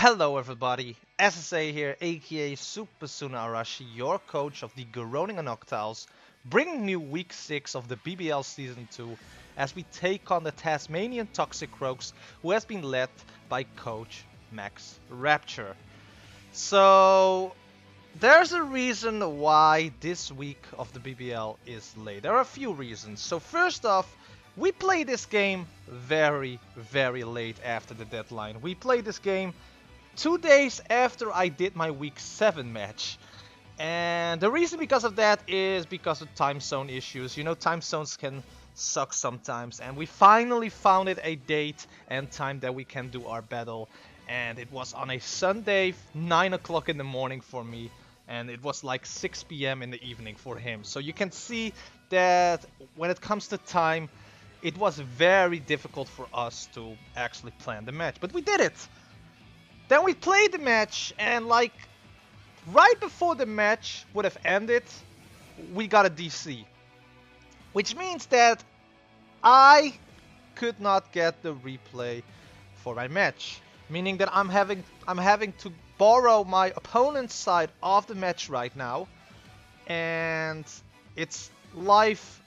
Hello everybody, SSA here, aka Super Suna Arashi, your coach of the Groningen Noctowls, bringing you week 6 of the BBL Season 2 as we take on the Tasmanian Toxicroaks, who has been led by Coach Max Rapture. So, there's a reason why this week of the BBL is late. There are a few reasons. So first off, we played this game very late after the deadline. We played this game 2 days after I did my week 7 match. And the reason because of that is because of time zone issues. You know, time zones can suck sometimes. And we finally found a date and time that we can do our battle. And it was on a Sunday, 9 o'clock in the morning for me. And it was like 6 p.m. in the evening for him. So you can see that when it comes to time, it was very difficult for us to actually plan the match. But we did it! Then we played the match, and like right before the match would have ended, we got a DC. Which means that I could not get the replay for my match. Meaning that I'm having to borrow my opponent's side of the match right now. And it's live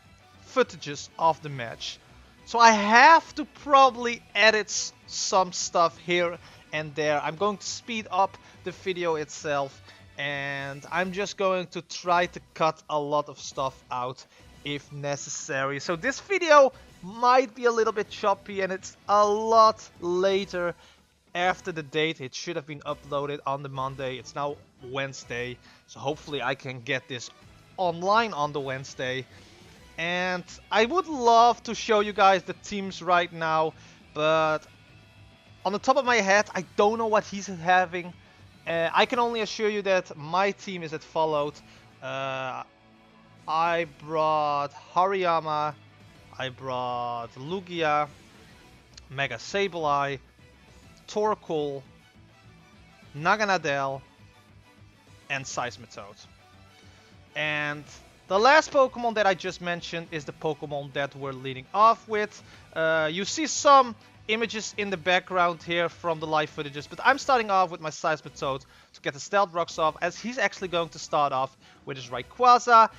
footages of the match. So I have to probably edit some stuff here and there. I'm going to speed up the video itself, and I'm just going to try to cut a lot of stuff out if necessary. So this video might be a little bit choppy, and it's a lot later after the date. It should have been uploaded on the Monday. It's now Wednesday, so hopefully I can get this online on the Wednesday. And I would love to show you guys the teams right now, but on the top of my head, I don't know what he's having. I can only assure you that my team is as followed. I brought Hariyama, I brought Lugia, Mega Sableye, Torkoal, Naganadel, and Seismitoad. And the last Pokemon that I just mentioned is the Pokemon that we're leading off with. You see some images in the background here from the live footages, but I'm starting off with my Seismitoad to get the Stealth Rocks off, as he's actually going to start off with his Rayquaza.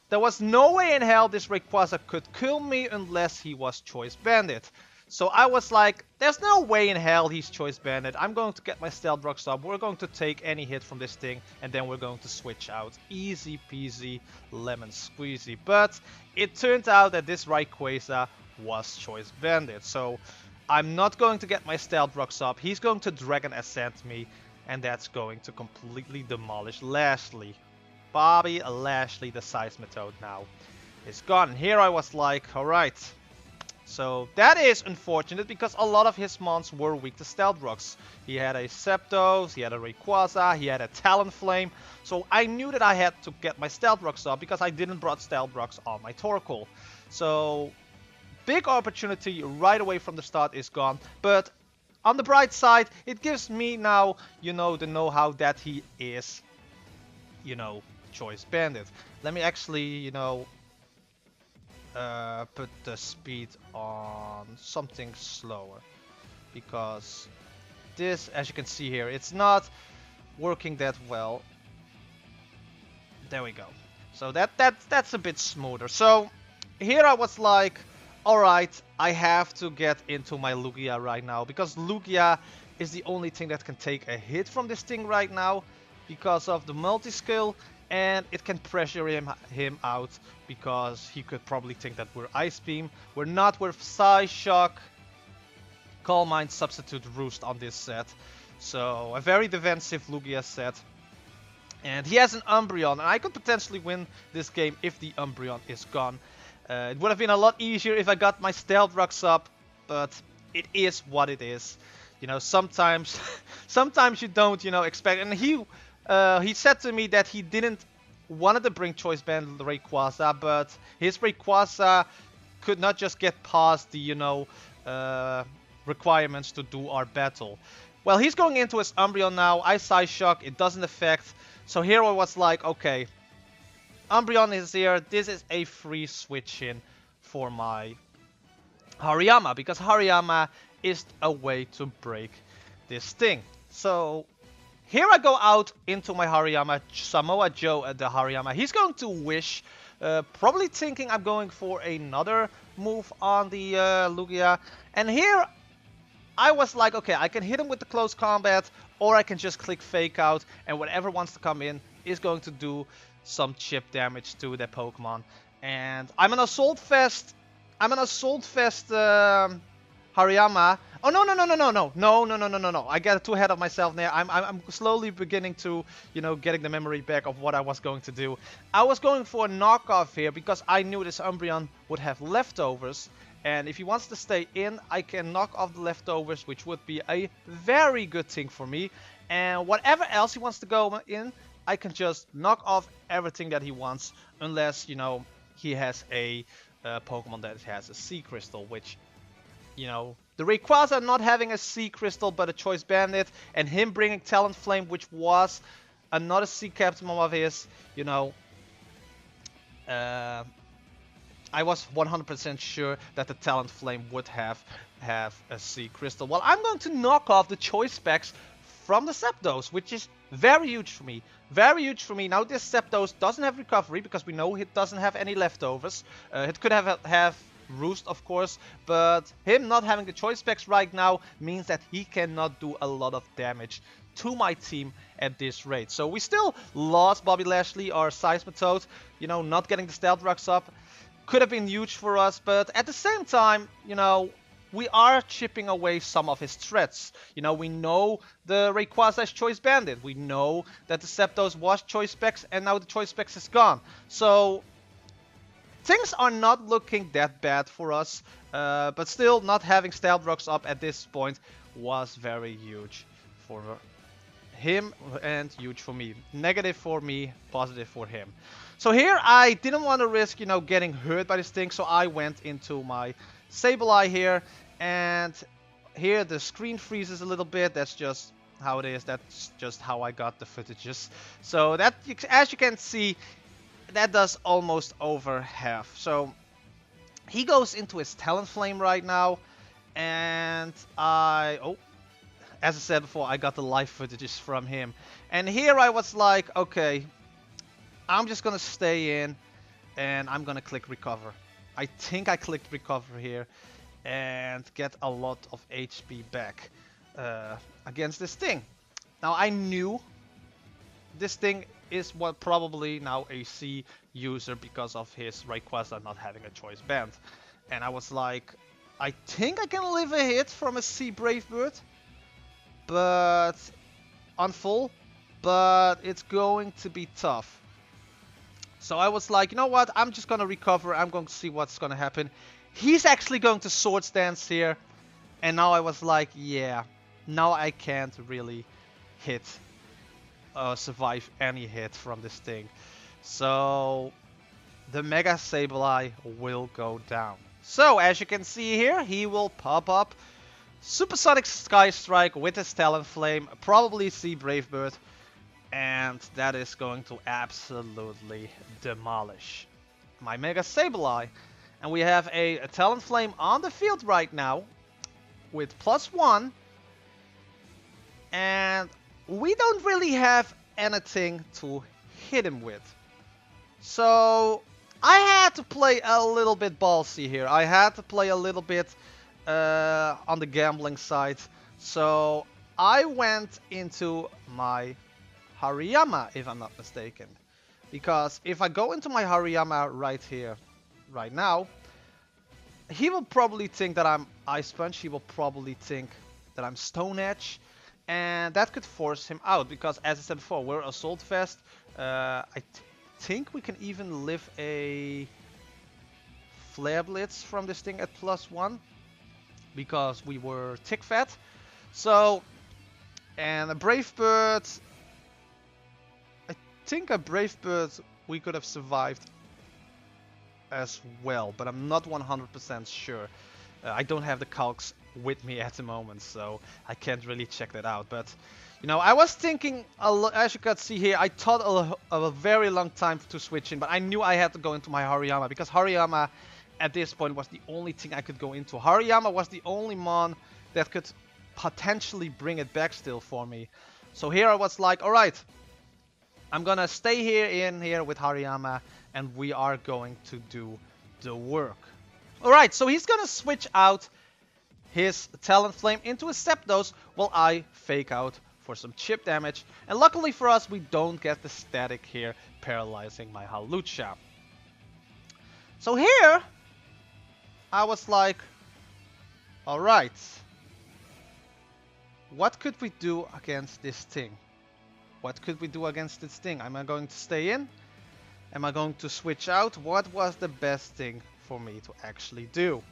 There was no way in hell this Rayquaza could kill me unless he was Choice Banded. So I was like, there's no way in hell he's Choice Banded. I'm going to get my Stealth Rocks up. We're going to take any hit from this thing, and then we're going to switch out. Easy peasy, lemon squeezy. But it turned out that this Rayquaza was Choice Banded. So I'm not going to get my Stealth Rocks up. He's going to Dragon Ascent me, and that's going to completely demolish Lashley. Bobby Lashley, the Seismitoad now, is gone. Here I was like, alright. So that is unfortunate because a lot of his mons were weak to Stealth Rocks. He had a Zapdos, he had a Rayquaza, he had a Talonflame. So I knew that I had to get my Stealth Rocks up because I didn't brought Stealth Rocks on my Torkoal. So big opportunity right away from the start is gone. But on the bright side, it gives me now, you know, the know-how that he is, you know, Choice Banded. Let me actually, you know, put the speed on something slower, because this, as you can see here, it's not working that well. There we go. So that's a bit smoother. So here I was like, alright, I have to get into my Lugia right now, because Lugia is the only thing that can take a hit from this thing right now because of the multi-skill. And it can pressure him out because he could probably think that we're Ice Beam. We're not. We're Psy Shock, Calm Mind, Substitute, Roost on this set. So a very defensive Lugia set. And he has an Umbreon, and I could potentially win this game if the Umbreon is gone. It would have been a lot easier if I got my Stealth Rocks up, but it is what it is. You know, sometimes you don't, you know, expect. And he said to me that he didn't wanted to bring Choice Band Rayquaza, but his Rayquaza could not just get past the, you know, requirements to do our battle. Well, he's going into his Umbreon now. I Psy Shock, it doesn't affect. So here I was like, okay, Umbreon is here. This is a free switch in for my Hariyama, because Hariyama is a way to break this thing. So here I go out into my Hariyama, Samoa Joe at the Hariyama. He's going to wish, probably thinking I'm going for another move on the Lugia. And here I was like, okay, I can hit him with the close combat, or I can just click fake out, and whatever wants to come in is going to do some chip damage to the Pokemon. And I'm an Assault Fest. Hariyama. Oh no! I got too ahead of myself there. I'm slowly beginning to, getting the memory back of what I was going to do. I was going for a knockoff here because I knew this Umbreon would have leftovers. And if he wants to stay in, I can knock off the leftovers, which would be a very good thing for me. And whatever else he wants to go in, I can just knock off everything that he wants, unless, he has a Pokemon that has a Sea Crystal, which, the Rayquaza not having a Sea Crystal but a Choice Bandit, and him bringing Talonflame, which was another Sea Captain of his, I was 100% sure that the Talonflame would have a Sea Crystal. Well, I'm going to knock off the Choice Specs from the Zapdos, which is very huge for me. Very huge for me. Now this Zapdos doesn't have recovery because we know it doesn't have any leftovers. It could have Roost, of course, but him not having the Choice Specs right now means that he cannot do a lot of damage to my team at this rate. So we still lost Bobby Lashley or Seismitoad, not getting the Stealth Rocks up. Could have been huge for us, but at the same time, we are chipping away some of his threats. We know the Rayquaza is Choice Bandit. We know that the Zapdos was Choice Specs, and now the Choice Specs is gone. So things are not looking that bad for us, but still not having Stealth Rocks up at this point was very huge for him and huge for me. Negative for me, positive for him. So here I didn't want to risk, getting hurt by this thing, so I went into my Sableye here, and here the screen freezes a little bit. That's just how it is. That's just how I got the footages. So that, as you can see, that does almost over half. So he goes into his Talonflame right now, and as I said before, I got the live footages from him. And here I was like, okay, I'm just gonna stay in, and I'm gonna click recover. I think I clicked recover here, and get a lot of HP back against this thing. Now I knew this thing is probably now a C user because of his Rayquaza not having a Choice Band. And I was like, I think I can live a hit from a C Brave Bird, but on full, but it's going to be tough. So I was like, you know what, I'm just gonna recover, I'm going to see what's gonna happen. He's actually going to Swords Dance here, and now I was like, yeah, now I can't really hit, survive any hit from this thing. So the Mega Sableye will go down. So as you can see here, he will pop up Supersonic Sky Strike with his Talonflame, probably see Brave Bird, and that is going to absolutely demolish my Mega Sableye. And we have a Talonflame on the field right now with +1, and we don't really have anything to hit him with. So I had to play a little bit ballsy here. I had to play a little bit on the gambling side. So I went into my Hariyama, if I'm not mistaken. Because if I go into my Hariyama right here, right now, he will probably think that I'm Ice Punch. He will probably think that I'm Stone Edge. And that could force him out. Because as I said before, we're Assault Fest. I think we can even live a Flare Blitz from this thing at +1. Because we were Tick Fat. So, and a Brave Bird, I think a Brave Bird we could have survived as well, but I'm not 100% sure. I don't have the calcs with me at the moment, so I can't really check that out. But, I was thinking, as you can see here, I thought of a very long time to switch in, but I knew I had to go into my Hariyama, because Hariyama at this point was the only thing I could go into. Hariyama was the only mon that could potentially bring it back still for me. So here I was like, alright, I'm gonna stay here with Hariyama, and we are going to do the work. Alright, so he's gonna switch out his Talonflame into a Zapdos while I fake out for some chip damage. And luckily for us, we don't get the static here paralyzing my Hawlucha. So here, I was like, alright, what could we do against this thing? What could we do against this thing? Am I going to stay in? Am I going to switch out? What was the best thing for me to actually do?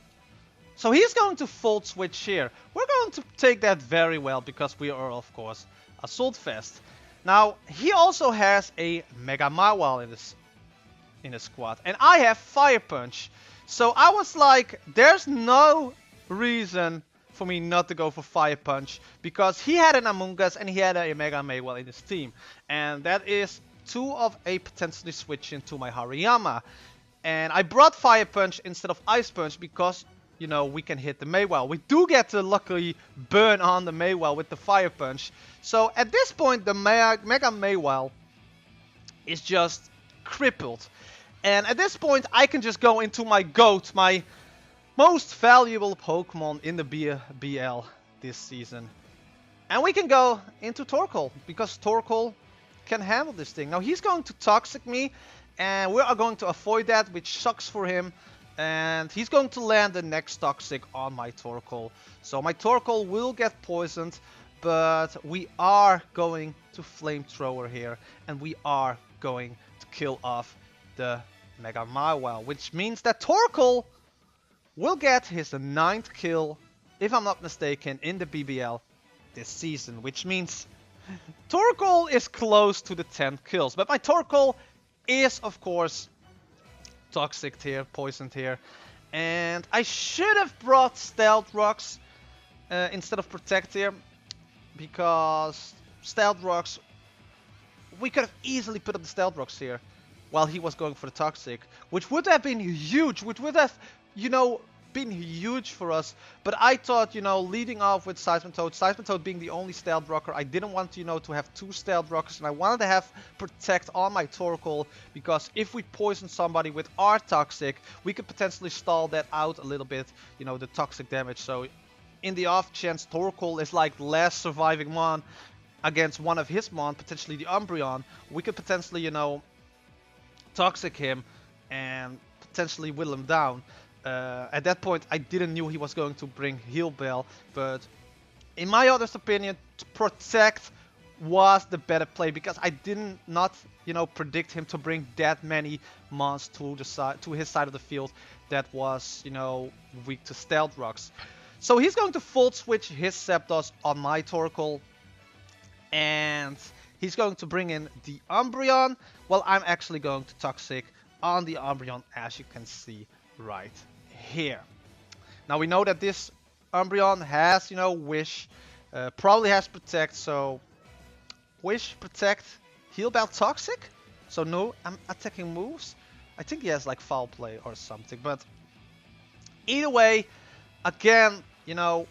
So he's going to Volt Switch here. We're going to take that very well because we are, of course, Assault Vest. Now, he also has a Mega Mawile in his squad. And I have Fire Punch. So I was like, there's no reason for me not to go for Fire Punch, because he had an Among Us and he had a Mega Mawile in his team. And that is 2 of a potentially switching to my Hariyama. And I brought Fire Punch instead of Ice Punch because, you know, we can hit the Mawile. We do get to luckily burn on the Mawile with the Fire Punch. So at this point, the Mega Mawile is just crippled. And at this point, I can just go into my GOAT, my most valuable Pokemon in the BBL this season. And we can go into Torkoal, because Torkoal can handle this thing. Now he's going to Toxic me, and we are going to avoid that, which sucks for him. And he's going to land the next Toxic on my Torkoal. So my Torkoal will get poisoned, but we are going to Flamethrower here, and we are going to kill off the Mega Mawile, which means that Torkoal will get his 9th kill, if I'm not mistaken, in the BBL this season, which means Torkoal is close to the 10 kills. But my Torkoal is, of course, Toxic here, poisoned here. And I should have brought Stealth Rocks instead of Protect here, because Stealth Rocks, we could have easily put up the Stealth Rocks here while he was going for the Toxic, which would have been huge, which would have, you know, been huge for us. But I thought, you know, leading off with Seismitoad being the only Stealth Rocker, I didn't want, you know, to have 2 Stealth Rockers, and I wanted to have Protect on my Torkoal, because if we poison somebody with our Toxic, we could potentially stall that out a little bit, you know, the Toxic damage. So in the off chance Torkoal is like last surviving Mon against one of his Mon, potentially the Umbreon, we could potentially, you know, Toxic him and potentially whittle him down. At that point, I didn't knew he was going to bring Heal Bell, but in my honest opinion, Protect was the better play, because I did not, you know, predict him to bring that many mons to the side, to his side of the field that was, you know, weak to Stealth Rocks. So he's going to Volt Switch his Zapdos on my Torkoal, and he's going to bring in the Umbreon, while I'm actually going to Toxic on the Umbreon, as you can see right here. Now we know that this Umbreon has, you know, Wish, probably has Protect, so Wish, Protect, Heal Bell, Toxic, so no attacking moves. I think he has like Foul Play or something, but either way, again, you know,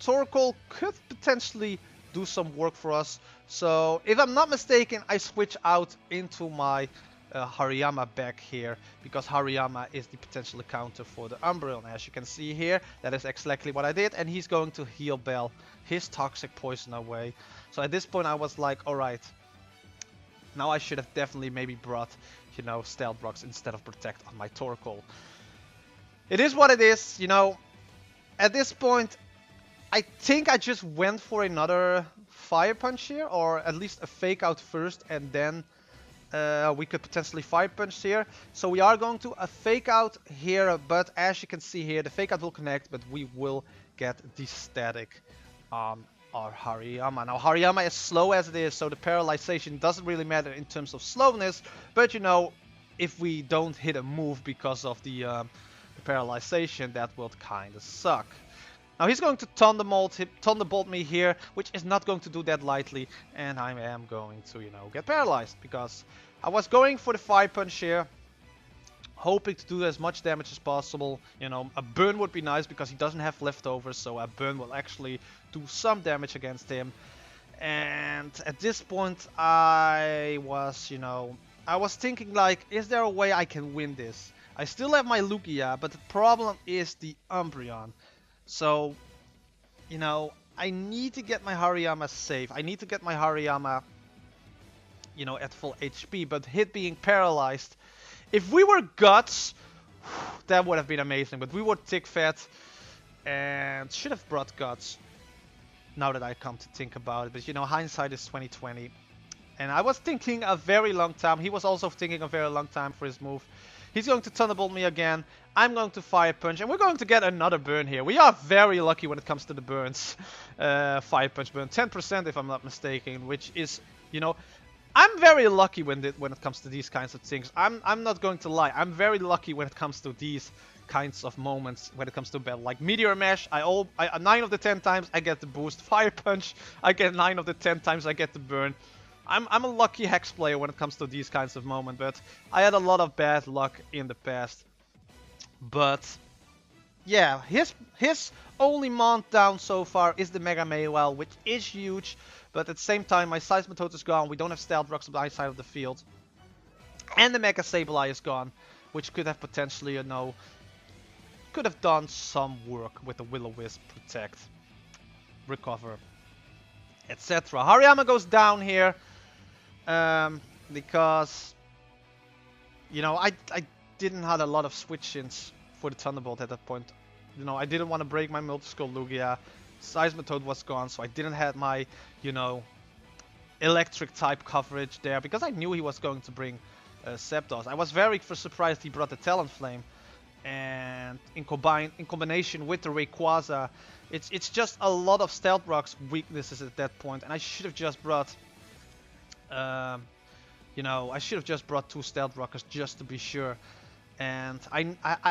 Torkoal could potentially do some work for us. So if I'm not mistaken, I switch out into my Hariyama back here, because Hariyama is the potential counter for the Umbreon, as you can see here. That is exactly what I did, and he's going to Heal Bell his Toxic Poison away. So at this point I was like, alright, now I should have definitely maybe brought, you know, Stealth Rocks instead of Protect on my Torkoal. It is what it is, you know. At this point, I think I just went for another Fire Punch here, or at least a Fake Out first, and then we could potentially Fire Punch here. So we are going to a Fake Out here, but as you can see here, the Fake Out will connect, but we will get the static on our Hariyama. Now Hariyama is slow as it is, so the paralyzation doesn't really matter in terms of slowness, but you know, if we don't hit a move because of the paralyzation, that will kind of suck. Now he's going to Thunderbolt me here, which is not going to do that lightly, and I am going to, you know, get paralyzed, because I was going for the Fire Punch here hoping to do as much damage as possible. You know, a burn would be nice because he doesn't have leftovers, so a burn will actually do some damage against him. And at this point, I was, I was thinking like, is there a way I can win this? I still have my Lugia, but the problem is the Umbreon. So, I need to get my Hariyama safe. I need to get my Hariyama, at full HP, but hit being paralyzed. If we were Guts, that would have been amazing, but we were Tick Fat and should have brought Guts. Now that I come to think about it, but hindsight is 2020. And I was thinking a very long time. He was also thinking a very long time for his move. He's going to Thunderbolt me again. I'm going to Fire Punch, and we're going to get another burn here. We are very lucky when it comes to the burns. Fire Punch burn, 10% if I'm not mistaken, which is, I'm very lucky when it comes to these kinds of things. I'm not going to lie. I'm very lucky when it comes to these kinds of moments when it comes to battle. Like Meteor Mash, 9 of the 10 times I get the boost. Fire Punch, I get 9 of the 10 times I get the burn. I'm a lucky Hex player when it comes to these kinds of moments, but I had a lot of bad luck in the past. But yeah, his only mount down so far is the Mega Maywell, which is huge. But at the same time, my Seismitoad is gone. We don't have Stealth Rocks on the side of the field. And the Mega Sableye is gone, which could have potentially, could have done some work with the Will-O-Wisp, Protect, Recover, etc. Hariyama goes down here because, I didn't have a lot of switch-ins for the Thunderbolt at that point. I didn't want to break my Multiskull Lugia. Seismitoad was gone, so I didn't have my, electric type coverage there because I knew he was going to bring Zapdos. I was very surprised he brought the Talonflame, and in combination with the Rayquaza, it's just a lot of Stealth Rock's weaknesses at that point, and I should have just brought, I should have just brought 2 Stealth Rockers just to be sure. And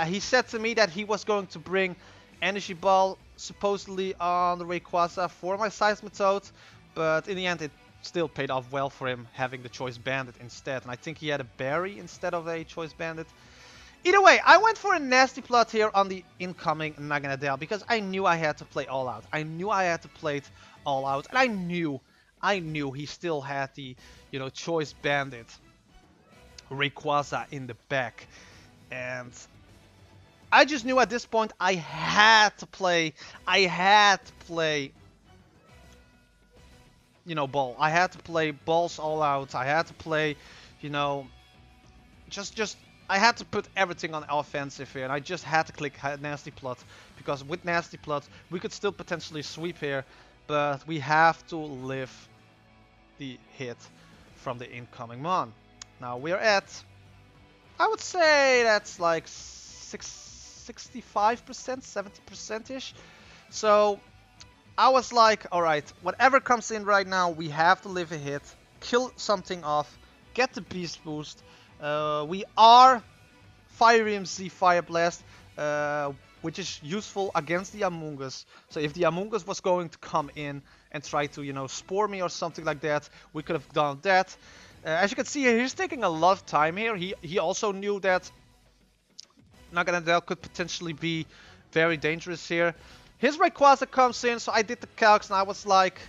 he said to me that he was going to bring Energy Ball supposedly on the Rayquaza for my Seismitoad, but in the end it still paid off well for him having the Choice Bandit instead, and I think he had a Berry instead of a Choice Bandit. Either way, I went for a nasty plot here on the incoming Naganadel because I knew I had to play all out. I knew I had to play it all out, and I knew he still had the, Choice Bandit Rayquaza in the back. And I just knew at this point I had to play, ball. I had to play balls all out. I had to play, I had to put everything on offensive here. And I just had to click Nasty Plot. Because with Nasty Plot, we could still potentially sweep here. But we have to live the hit from the incoming Mon. Now we're at, I would say that's like 65%, 70%-ish. So I was like, alright, whatever comes in right now, we have to live a hit, kill something off, get the Beast Boost. We are Fire EMZ Fire Blast, which is useful against the Amoonguss. So if the Amoonguss was going to come in and try to, spore me or something like that, we could have done that. As you can see here, he's taking a lot of time here. He also knew that Naganadel could potentially be very dangerous here. His Rayquaza comes in, so I did the calcs and I was like,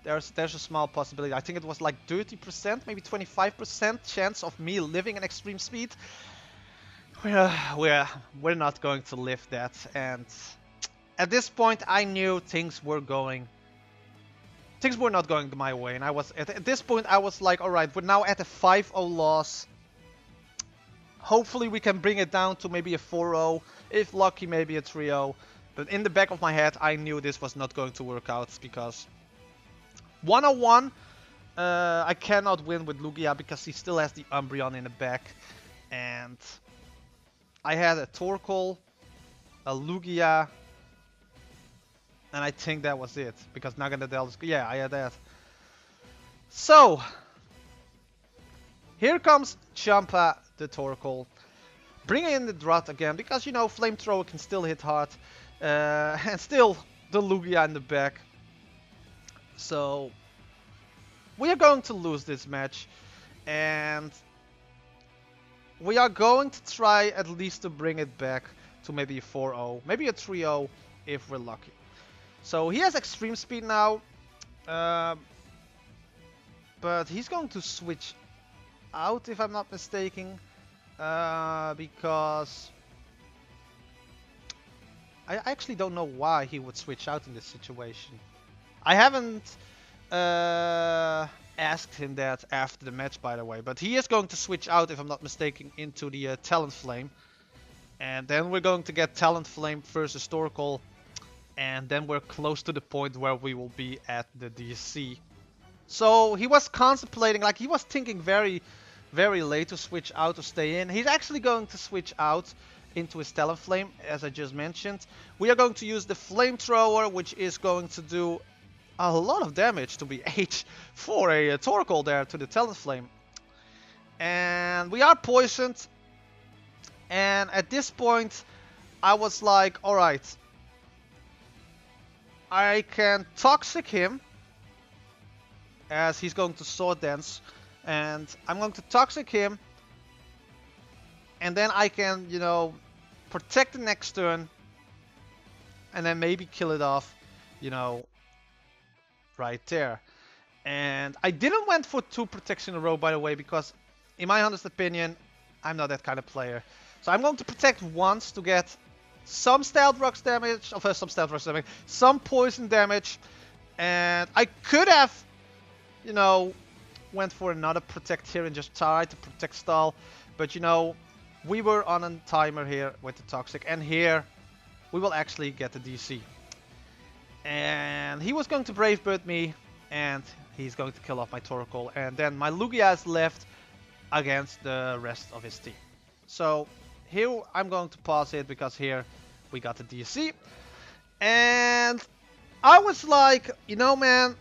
there's a small possibility. I think it was like 30%, maybe 25% chance of me living in extreme speed. We're not going to live that, and at this point I knew things were not going my way, and I was at this point I was like, alright, we're now at a 5-0 loss. Hopefully we can bring it down to maybe a 4-0, if lucky maybe a 3-0. But in the back of my head I knew this was not going to work out because 101 I cannot win with Lugia because he still has the Umbreon in the back, and I had a Torkoal, a Lugia, and I think that was it, because Naganadel is... yeah, I had that. So, here comes Champa the Torkoal, bringing in the Drought again, because, Flamethrower can still hit hard, and still the Lugia in the back. So, we are going to lose this match, and we are going to try at least to bring it back to maybe a 4-0, maybe a 3-0 if we're lucky. So he has extreme speed now, but he's going to switch out if I'm not mistaken, because I actually don't know why he would switch out in this situation. I haven't asked him that after the match, by the way, but he is going to switch out, if I'm not mistaken, into the Talonflame. And then we're going to get Talonflame versus Torkoal, and then we're close to the point where we will be at the DC. So he was contemplating, like he was thinking very, very late to switch out or stay in. He's actually going to switch out into his Talonflame, as I just mentioned. We are going to use the Flamethrower, which is going to do a lot of damage to be H for a Torkoal there to the Talonflame. And we are poisoned. And at this point, I was like, alright, I can Toxic him, as he's going to Sword Dance. And I'm going to Toxic him. And then I can, you know, protect the next turn. And then maybe kill it off, you know, right there. And I didn't went for 2 protects in a row, by the way, because in my honest opinion, I'm not that kind of player. So I'm going to protect once to get some Stealth Rocks damage, some poison damage. And I could have, you know, went for another protect here and just tried to protect stall. But, you know, we were on a timer here with the Toxic. And here, we will actually get the DC. And he was going to Brave Bird me, and he's going to kill off my Torkoal. And then my Lugia is left against the rest of his team. So here I'm going to pause it, because here we got the DC. And I was like, you know, man,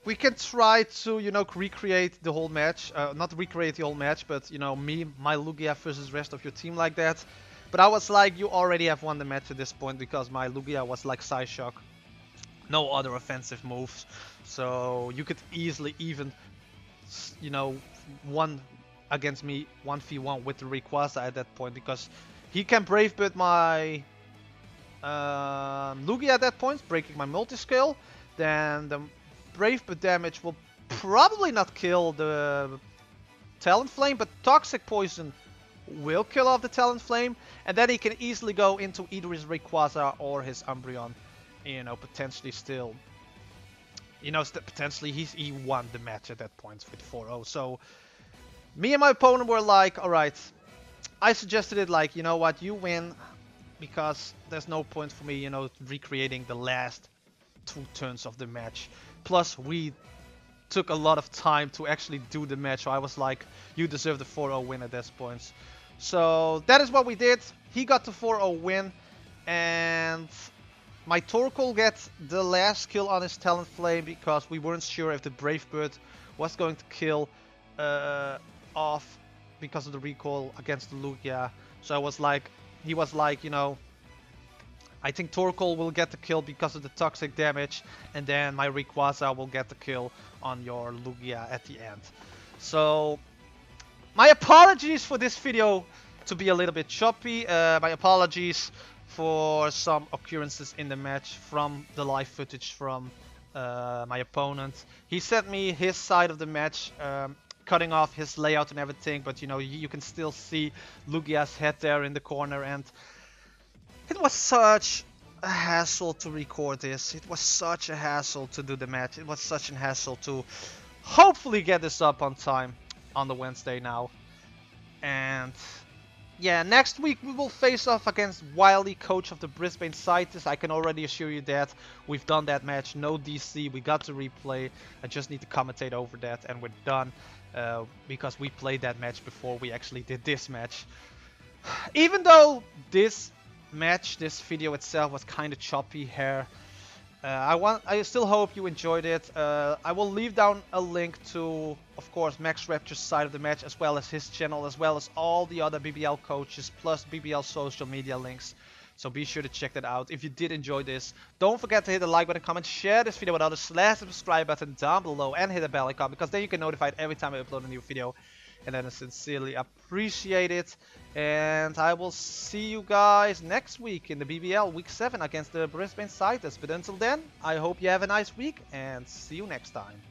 we can try to, you know, recreate the whole match. Not recreate the whole match, but, you know, my Lugia versus rest of your team like that. But I was like, you already have won the match at this point, because my Lugia was like Psyshock. No other offensive moves. So you could easily even, you know, one against me 1v1 with the Rayquaza at that point, because he can Brave Bird my Lugia at that point, breaking my multi-scale. Then the Brave Bird damage will probably not kill the Talonflame, but Toxic Poison will kill off the Talonflame, and then he can easily go into either his Rayquaza or his Umbreon. You know, potentially still, you know, potentially he won the match at that point with 4-0. So me and my opponent were like, alright, I suggested it like, you know what, you win, because there's no point for me, you know, recreating the last 2 turns of the match. Plus we took a lot of time to actually do the match, so I was like, you deserve the 4-0 win at this point. So that is what we did. He got the 4-0 win, and my Torkoal gets the last kill on his Talonflame, because we weren't sure if the Brave Bird was going to kill off because of the recoil against the Lugia. So I was like, he was like, you know, I think Torkoal will get the kill because of the toxic damage, and then my Rayquaza will get the kill on your Lugia at the end. So my apologies for this video to be a little bit choppy. My apologies for some occurrences in the match from the live footage from my opponent. He sent me his side of the match, cutting off his layout and everything, but you know, you can still see Lugia's head there in the corner, and it was such a hassle to record this. It was such a hassle to do the match. It was such a hassle to hopefully get this up on time on the Wednesday now. And yeah, next week we will face off against Wiley, coach of the Brisbane Scientists. I can already assure you that we've done that match. No DC, we got to replay. I just need to commentate over that and we're done. Because we played that match before we actually did this match. Even though this match, this video itself was kind of choppy here, I still hope you enjoyed it. I will leave down a link to, of course, Max Rapture's side of the match, as well as his channel, as well as all the other BBL coaches, plus BBL social media links. So be sure to check that out. If you did enjoy this, don't forget to hit the like button, comment, share this video with others, slash the subscribe button down below, and hit the bell icon, because then you get notified every time I upload a new video. and then I sincerely appreciate it. And I will see you guys next week in the BBL Week 7 against the Brisbane Siders. But until then, I hope you have a nice week and see you next time.